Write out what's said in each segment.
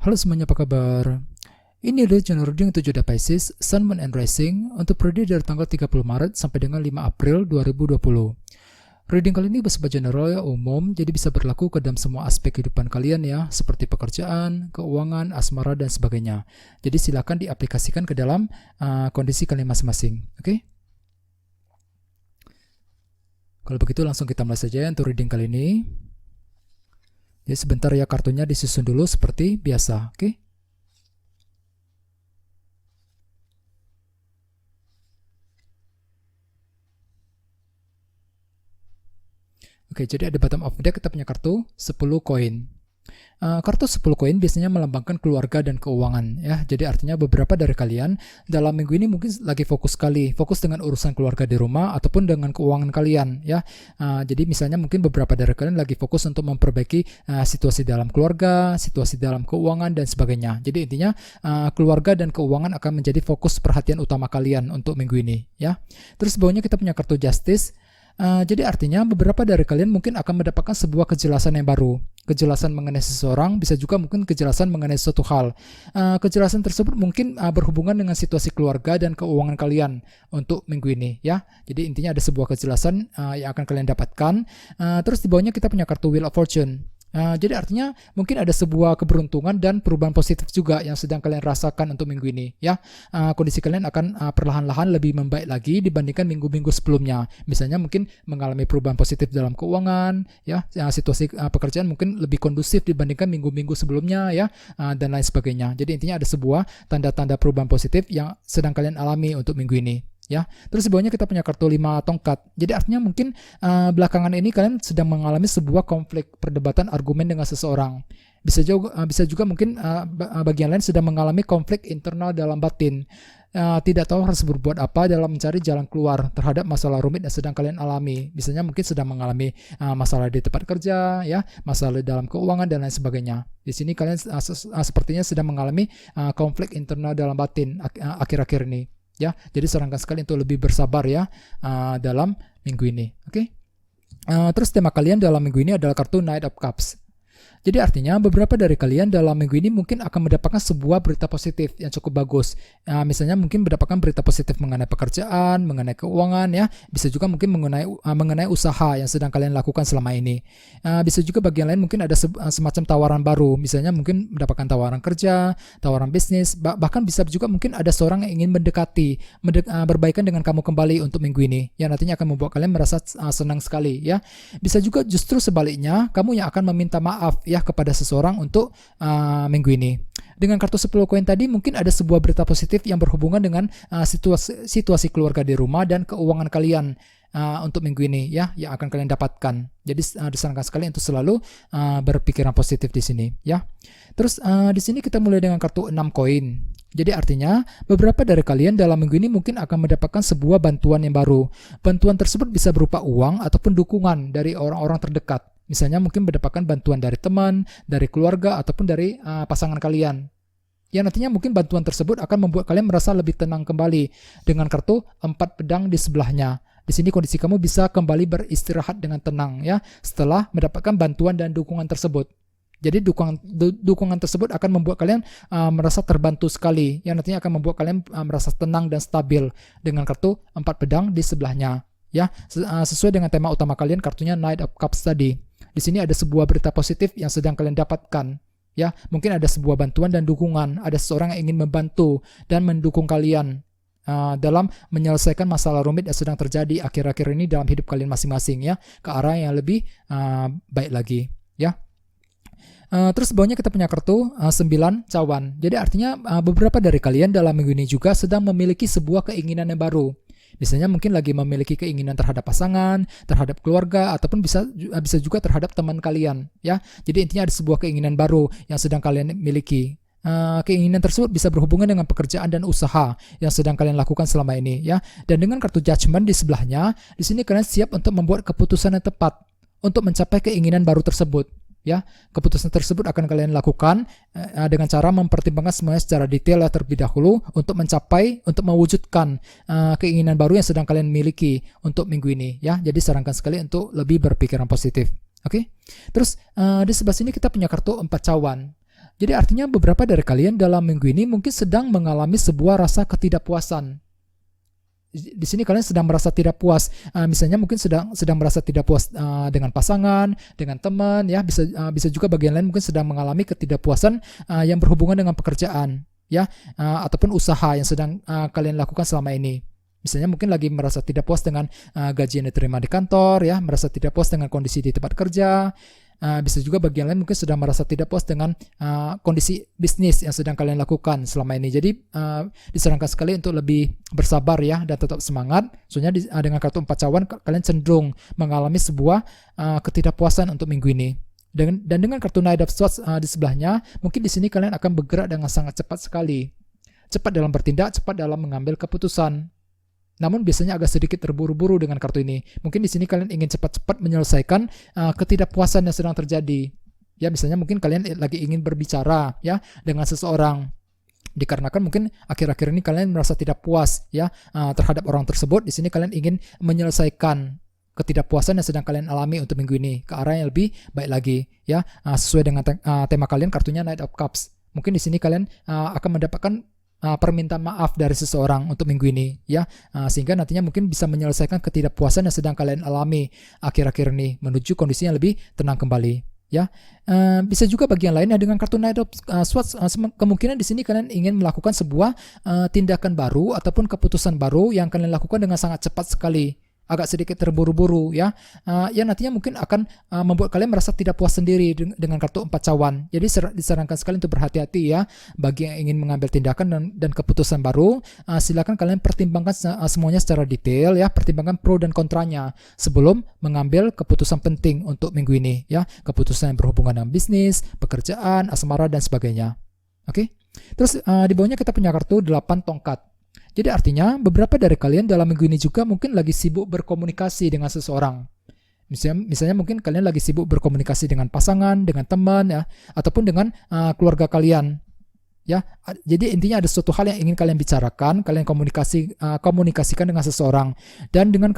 Halo semuanya, apa kabar? Ini adalah channel reading 7 Pisces, Sun, Moon, and Rising untuk periode dari tanggal 30 Maret sampai dengan 5 April 2020. Reading kali ini bersifat general ya, umum, jadi bisa berlaku ke dalam semua aspek kehidupan kalian ya, seperti pekerjaan, keuangan, asmara, dan sebagainya. Jadi silakan diaplikasikan ke dalam kondisi kalian masing-masing. Oke? Kalau begitu langsung kita mulai saja untuk reading kali ini. Jadi sebentar ya, kartunya disusun dulu seperti biasa. Oke? Oke, jadi ada bottom of deck, kita punya kartu 10 koin. Kartu 10 koin biasanya melambangkan keluarga dan keuangan ya. Jadi artinya beberapa dari kalian dalam minggu ini mungkin lagi fokus dengan urusan keluarga di rumah ataupun dengan keuangan kalian ya. Jadi misalnya mungkin beberapa dari kalian lagi fokus untuk memperbaiki situasi dalam keluarga, situasi dalam keuangan dan sebagainya. Jadi intinya keluarga dan keuangan akan menjadi fokus perhatian utama kalian untuk minggu ini ya. Terus bawahnya kita punya kartu Justice. Jadi artinya beberapa dari kalian mungkin akan mendapatkan sebuah kejelasan yang baru. Kejelasan mengenai seseorang, bisa juga mungkin kejelasan mengenai suatu hal. Kejelasan tersebut mungkin berhubungan dengan situasi keluarga dan keuangan kalian untuk minggu ini ya. Jadi intinya ada sebuah kejelasan yang akan kalian dapatkan. Terus di bawahnya kita punya kartu Wheel of Fortune. Jadi artinya mungkin ada sebuah keberuntungan dan perubahan positif juga yang sedang kalian rasakan untuk minggu ini ya. Kondisi kalian akan perlahan-lahan lebih membaik lagi dibandingkan minggu-minggu sebelumnya. Misalnya mungkin mengalami perubahan positif dalam keuangan ya, situasi pekerjaan mungkin lebih kondusif dibandingkan minggu-minggu sebelumnya ya, dan lain sebagainya. Jadi intinya ada sebuah tanda-tanda perubahan positif yang sedang kalian alami untuk minggu ini ya. Terus di bawahnya kita punya kartu 5 tongkat. Jadi artinya mungkin belakangan ini kalian sedang mengalami sebuah konflik perdebatan argumen dengan seseorang. Bisa juga mungkin bagian lain sedang mengalami konflik internal dalam batin. Tidak tahu harus berbuat apa dalam mencari jalan keluar terhadap masalah rumit yang sedang kalian alami. Misalnya mungkin sedang mengalami masalah di tempat kerja, ya, masalah dalam keuangan dan lain sebagainya. Di sini kalian sepertinya sedang mengalami konflik internal dalam batin akhir-akhir ini. Ya, jadi sarankan sekali untuk lebih bersabar ya dalam minggu ini. Oke. Terus tema kalian dalam minggu ini adalah kartu Knight of Cups. Jadi artinya beberapa dari kalian dalam minggu ini mungkin akan mendapatkan sebuah berita positif yang cukup bagus. Misalnya mungkin mendapatkan berita positif mengenai pekerjaan, mengenai keuangan ya. Bisa juga mungkin mengenai usaha yang sedang kalian lakukan selama ini. Bisa juga bagian lain mungkin ada semacam tawaran baru. Misalnya mungkin mendapatkan tawaran kerja, tawaran bisnis. Bahkan bisa juga mungkin ada seorang yang ingin mendekati, berbaikan dengan kamu kembali untuk minggu ini. Yang nantinya akan membuat kalian merasa senang sekali ya. Bisa juga justru sebaliknya, kamu yang akan meminta maaf ya kepada seseorang untuk minggu ini. Dengan kartu 10 koin tadi mungkin ada sebuah berita positif yang berhubungan dengan situasi keluarga di rumah dan keuangan kalian untuk minggu ini ya, yang akan kalian dapatkan. Jadi disarankan sekali untuk selalu berpikiran positif di sini ya. Terus di sini kita mulai dengan kartu 6 koin. Jadi artinya beberapa dari kalian dalam minggu ini mungkin akan mendapatkan sebuah bantuan yang baru. Bantuan tersebut bisa berupa uang ataupun dukungan dari orang-orang terdekat. Misalnya mungkin mendapatkan bantuan dari teman, dari keluarga, ataupun dari pasangan kalian. Yang nantinya mungkin bantuan tersebut akan membuat kalian merasa lebih tenang kembali dengan kartu 4 pedang di sebelahnya. Di sini kondisi kamu bisa kembali beristirahat dengan tenang ya setelah mendapatkan bantuan dan dukungan tersebut. Jadi dukungan tersebut akan membuat kalian merasa terbantu sekali. Yang nantinya akan membuat kalian merasa tenang dan stabil dengan kartu 4 pedang di sebelahnya. Ya, sesuai dengan tema utama kalian, kartunya Knight of Cups tadi. Di sini ada sebuah berita positif yang sedang kalian dapatkan. Ya, mungkin ada sebuah bantuan dan dukungan. Ada seseorang yang ingin membantu dan mendukung kalian dalam menyelesaikan masalah rumit yang sedang terjadi akhir-akhir ini dalam hidup kalian masing-masing ya, ke arah yang lebih baik lagi. Ya. Terus bawahnya kita punya kartu 9 cawan. Jadi artinya beberapa dari kalian dalam minggu ini juga sedang memiliki sebuah keinginan yang baru. Misalnya mungkin lagi memiliki keinginan terhadap pasangan, terhadap keluarga, ataupun bisa juga terhadap teman kalian ya. Jadi intinya ada sebuah keinginan baru yang sedang kalian miliki. Keinginan tersebut bisa berhubungan dengan pekerjaan dan usaha yang sedang kalian lakukan selama ini ya. Dan dengan kartu Judgment di sebelahnya, di sini kalian siap untuk membuat keputusan yang tepat untuk mencapai keinginan baru tersebut. Ya, keputusan tersebut akan kalian lakukan dengan cara mempertimbangkan semuanya secara detail terlebih dahulu untuk mewujudkan keinginan baru yang sedang kalian miliki untuk minggu ini ya. Jadi sarankan sekali untuk lebih berpikiran positif. Oke. Terus di sebelah sini kita punya kartu 4 cawan. Jadi artinya beberapa dari kalian dalam minggu ini mungkin sedang mengalami sebuah rasa ketidakpuasan. Di sini kalian sedang merasa tidak puas. Misalnya mungkin sedang merasa tidak puas dengan pasangan, dengan teman, ya bisa juga bagian lain mungkin sedang mengalami ketidakpuasan yang berhubungan dengan pekerjaan, ya ataupun usaha yang sedang kalian lakukan selama ini. Misalnya mungkin lagi merasa tidak puas dengan gaji yang diterima di kantor, ya merasa tidak puas dengan kondisi di tempat kerja. Bisa juga bagian lain mungkin sedang merasa tidak puas dengan kondisi bisnis yang sedang kalian lakukan selama ini. Jadi disarankan sekali untuk lebih bersabar ya dan tetap semangat. Soalnya dengan kartu 4 cawan kalian cenderung mengalami sebuah ketidakpuasan untuk minggu ini. Dan dengan kartu Knight of Swords di sebelahnya, mungkin di sini kalian akan bergerak dengan sangat cepat sekali. Cepat dalam bertindak, cepat dalam mengambil keputusan. Namun biasanya agak sedikit terburu-buru dengan kartu ini. Mungkin di sini kalian ingin cepat-cepat menyelesaikan ketidakpuasan yang sedang terjadi. Ya, misalnya mungkin kalian lagi ingin berbicara ya dengan seseorang. Dikarenakan mungkin akhir-akhir ini kalian merasa tidak puas ya terhadap orang tersebut. Di sini kalian ingin menyelesaikan ketidakpuasan yang sedang kalian alami untuk minggu ini ke arah yang lebih baik lagi ya. Sesuai dengan tema kalian, kartunya Knight of Cups. Mungkin di sini kalian akan mendapatkan permintaan maaf dari seseorang untuk minggu ini ya, sehingga nantinya mungkin bisa menyelesaikan ketidakpuasan yang sedang kalian alami akhir-akhir ini menuju kondisi yang lebih tenang kembali ya. Bisa juga bagian lainnya dengan kartu Knight of Swords, kemungkinan di sini kalian ingin melakukan sebuah tindakan baru ataupun keputusan baru yang kalian lakukan dengan sangat cepat sekali, agak sedikit terburu-buru ya, yang nantinya mungkin akan membuat kalian merasa tidak puas sendiri dengan kartu 4 cawan. Jadi disarankan sekali untuk berhati-hati ya bagi yang ingin mengambil tindakan dan keputusan baru. Silakan kalian pertimbangkan semuanya secara detail ya, pertimbangkan pro dan kontranya sebelum mengambil keputusan penting untuk minggu ini ya, keputusan yang berhubungan dengan bisnis, pekerjaan, asmara dan sebagainya. Oke. Terus di bawahnya kita punya kartu 8 tongkat. Jadi artinya beberapa dari kalian dalam minggu ini juga mungkin lagi sibuk berkomunikasi dengan seseorang. Misalnya mungkin kalian lagi sibuk berkomunikasi dengan pasangan, dengan teman ya, ataupun dengan keluarga kalian. Ya, jadi intinya ada suatu hal yang ingin kalian bicarakan, kalian komunikasikan dengan seseorang. Dan dengan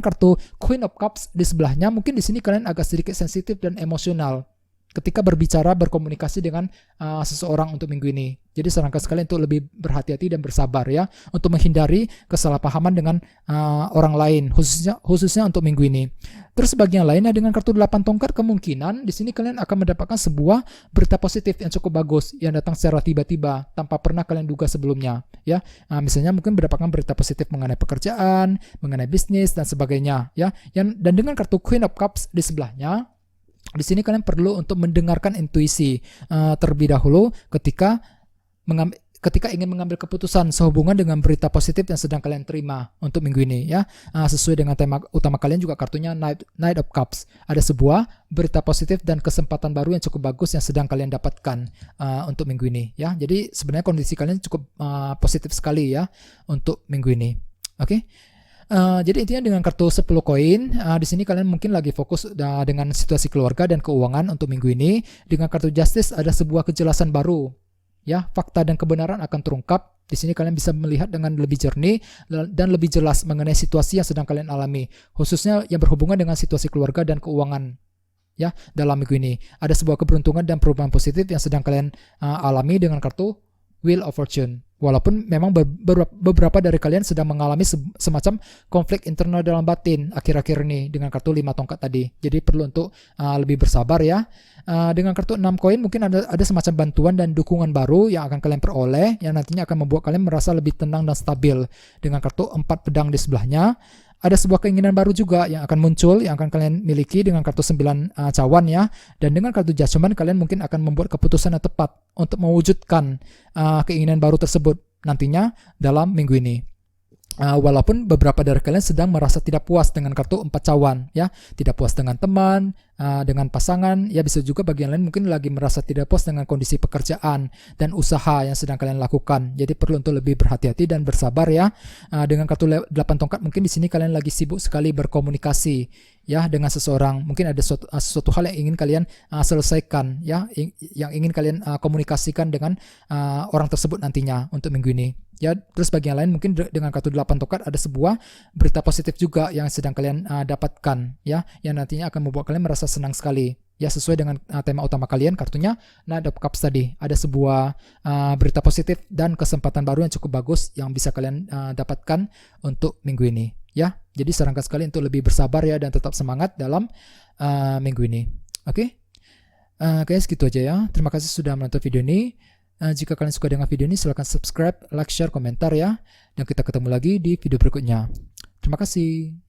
kartu Queen of Cups di sebelahnya, mungkin di sini kalian agak sedikit sensitif dan emosional ketika berbicara, berkomunikasi dengan seseorang untuk minggu ini. Jadi sarankan sekali untuk lebih berhati-hati dan bersabar ya, untuk menghindari kesalahpahaman dengan orang lain, khususnya untuk minggu ini. Terus bagian lainnya dengan kartu 8 tongkat, kemungkinan di sini kalian akan mendapatkan sebuah berita positif yang cukup bagus yang datang secara tiba-tiba tanpa pernah kalian duga sebelumnya ya. Misalnya mungkin mendapatkan berita positif mengenai pekerjaan, mengenai bisnis dan sebagainya ya. Dan dengan kartu Queen of Cups di sebelahnya, di sini kalian perlu untuk mendengarkan intuisi terlebih dahulu ketika ingin mengambil keputusan sehubungan dengan berita positif yang sedang kalian terima untuk minggu ini ya. Sesuai dengan tema utama kalian juga kartunya Knight of Cups. Ada sebuah berita positif dan kesempatan baru yang cukup bagus yang sedang kalian dapatkan untuk minggu ini ya. Jadi sebenarnya kondisi kalian cukup positif sekali ya untuk minggu ini. Oke. Jadi intinya dengan kartu 10 koin, di sini kalian mungkin lagi fokus dengan situasi keluarga dan keuangan untuk minggu ini. Dengan kartu Justice ada sebuah kejelasan baru. Ya, fakta dan kebenaran akan terungkap. Di sini kalian bisa melihat dengan lebih jernih dan lebih jelas mengenai situasi yang sedang kalian alami, khususnya yang berhubungan dengan situasi keluarga dan keuangan. Ya, dalam minggu ini ada sebuah keberuntungan dan perubahan positif yang sedang kalian alami dengan kartu Wheel of Fortune. Walaupun memang beberapa dari kalian sedang mengalami semacam konflik internal dalam batin akhir-akhir ini dengan kartu 5 tongkat tadi. Jadi perlu untuk lebih bersabar ya. Dengan kartu 6 koin mungkin ada semacam bantuan dan dukungan baru yang akan kalian peroleh yang nantinya akan membuat kalian merasa lebih tenang dan stabil. Dengan kartu 4 pedang di sebelahnya, ada sebuah keinginan baru juga yang akan muncul, yang akan kalian miliki dengan kartu 9 cawan ya. Dan dengan kartu Judgment kalian mungkin akan membuat keputusan yang tepat untuk mewujudkan keinginan baru tersebut nantinya dalam minggu ini. Walaupun beberapa dari kalian sedang merasa tidak puas dengan kartu 4 cawan ya, tidak puas dengan teman, dengan pasangan, ya bisa juga bagian lain mungkin lagi merasa tidak puas dengan kondisi pekerjaan dan usaha yang sedang kalian lakukan. Jadi perlu untuk lebih berhati-hati dan bersabar ya. Dengan kartu 8 tongkat mungkin di sini kalian lagi sibuk sekali berkomunikasi ya dengan seseorang. Mungkin ada sesuatu hal yang ingin kalian selesaikan ya, yang ingin kalian komunikasikan dengan orang tersebut nantinya untuk minggu ini. Ya, terus bagian lain mungkin dengan kartu 8 tongkat ada sebuah berita positif juga yang sedang kalian dapatkan ya, yang nantinya akan membuat kalian merasa senang sekali. Ya, sesuai dengan tema utama kalian, kartunya Knight of Cups tadi. Ada sebuah berita positif dan kesempatan baru yang cukup bagus yang bisa kalian dapatkan untuk minggu ini. Ya, jadi sarankan sekali untuk lebih bersabar ya dan tetap semangat dalam minggu ini. Oke, guys, gitu aja ya. Terima kasih sudah menonton video ini. Jika kalian suka dengan video ini, silahkan subscribe, like, share, komentar ya. Dan kita ketemu lagi di video berikutnya. Terima kasih.